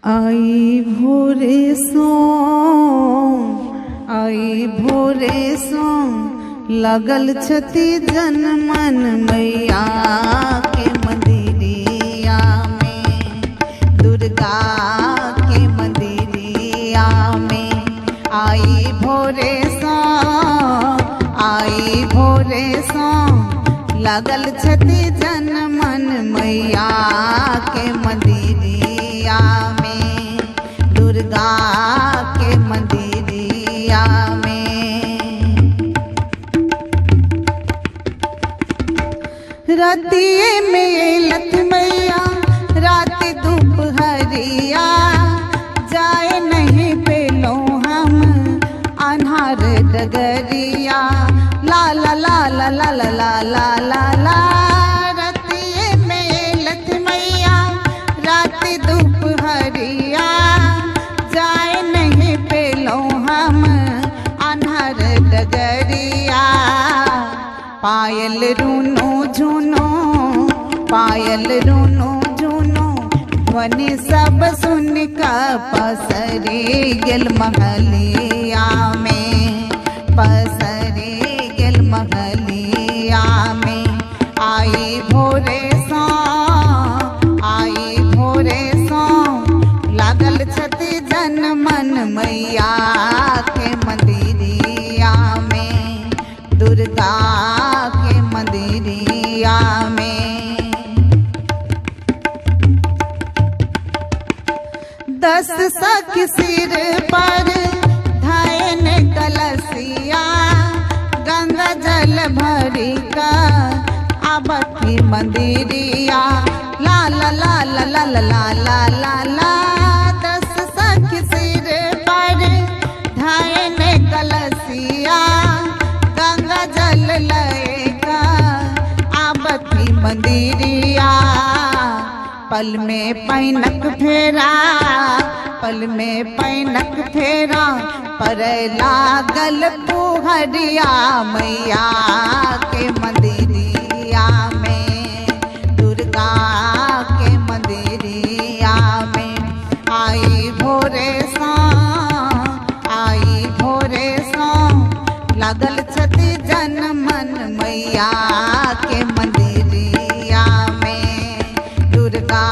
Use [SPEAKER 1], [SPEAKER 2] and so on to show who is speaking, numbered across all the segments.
[SPEAKER 1] आई भोरे सो लगल छती जन मन मैया के मंदिरिया में, दुर्गा के मंदिरिया में। आई भोरे सो लगल छती जन मन मैया के मंदिरिया में, दुर्गा के मंदिरिया में। रातिए में लत मैया रात दोपहरिया, जाए नहीं पेलो हम अन्हार डगरिया। ला ला ला ला ला ला ला ला ला ला। रातिए में लत मैया रात दोपहरिया, जाए नहीं पेलो हम अन्हार डगरिया। पायल रूनो झूनो, पायल रूनो झूनो, ध्वनि सब सुन का पसरे गेल महलिया में, पसरे गेल महलिया में। आई भोरे सो लागल छती जन मन मैया के मंदिरिया में, दुर्गा के मंदिरिया में। 10 सख सिर पर धैन कलसिया, गंगा जल भरी का आबती मंदिरिया। ला ला ला ला ला ला ला ला ला ला। 10 सख सिर पर धैन कलसिया, गंगा जल लएका आबती मंदिरिया। पल में पैनक फेरा, पल में पैनक फेरा, पर लागल पुहरिया मैया के मंदिरिया में, दुर्गा के मंदिरिया में। आई भोरे सो लागल छती जन मन मैया के मंदिरिया में, दुर्गा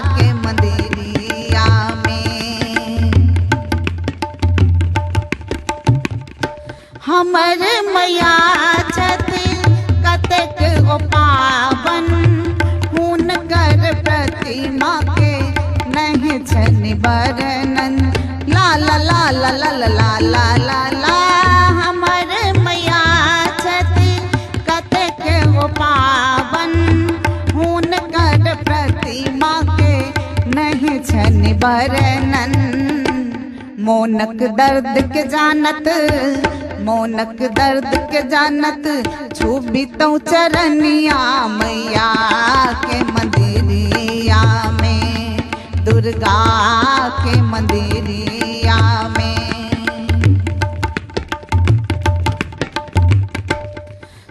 [SPEAKER 1] के मंदिरिया में। हमर मैया छती कतेक गो पावन, हुनकर प्रतिमा के नहीं छन वर्णन। ला ला ला ला ला ला ला ला ला ला। हमर मैया छती कतेक गो पावन, हुनकर प्रतिमा के नहीं छन वर्णन। मोनक दर्द के जानत, मोनक दर्द के जानत, छुबी तो चरनिया मैया के मंदिरिया में, दुर्गा के मंदिरिया में।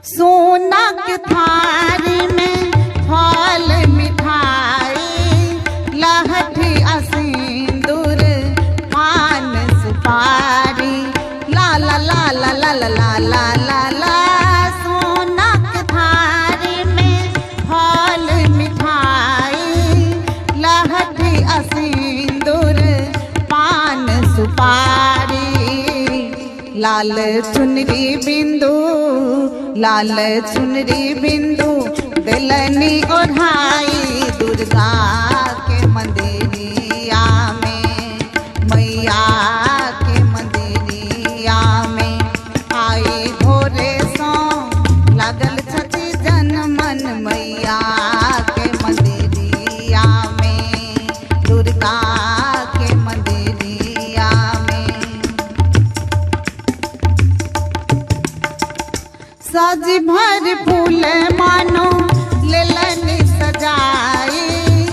[SPEAKER 1] सोना के थारी में फल मिठाई, लहठी सिंदूर पान सुपारी। ला ला ला ला ला ला ला ला ला ला। सोना के थारी में फल मिठाई, लहठी सिंदूर पान सुपारी। लाल चुनरी बिंदु, लाल चुनरी बिंदु, दिलनी ओढ़ाई दुर्गा के मंदिरिया में, मैया के मंदिरिया में। आई भोरे सो लागल छती जन मन मैया के मंदिरिया में, दुर्गा के मंदिरिया में। सज भर फूल मानो लेलनी सजाई,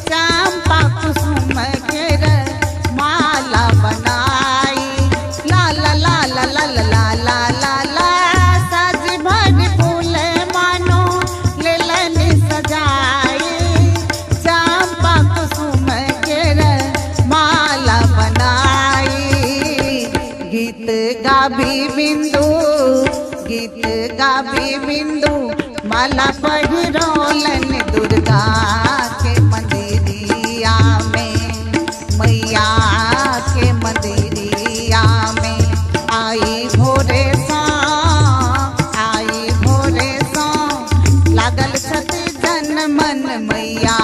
[SPEAKER 1] चंपा कुसुम के माला बनाई। ला ला ला ला ला ला ला ला ला। सज भर फूल मानो लेलनी सजाई, चंपा कुसुम के गाभी बिंदु, गीत गाभी बिंदु, माला पहिरोलन दुर्गा के मंदिरिया में, मैया के मंदिरिया में। आई भोरे सा, आई भोरे सा, लागल छत जन मन मैया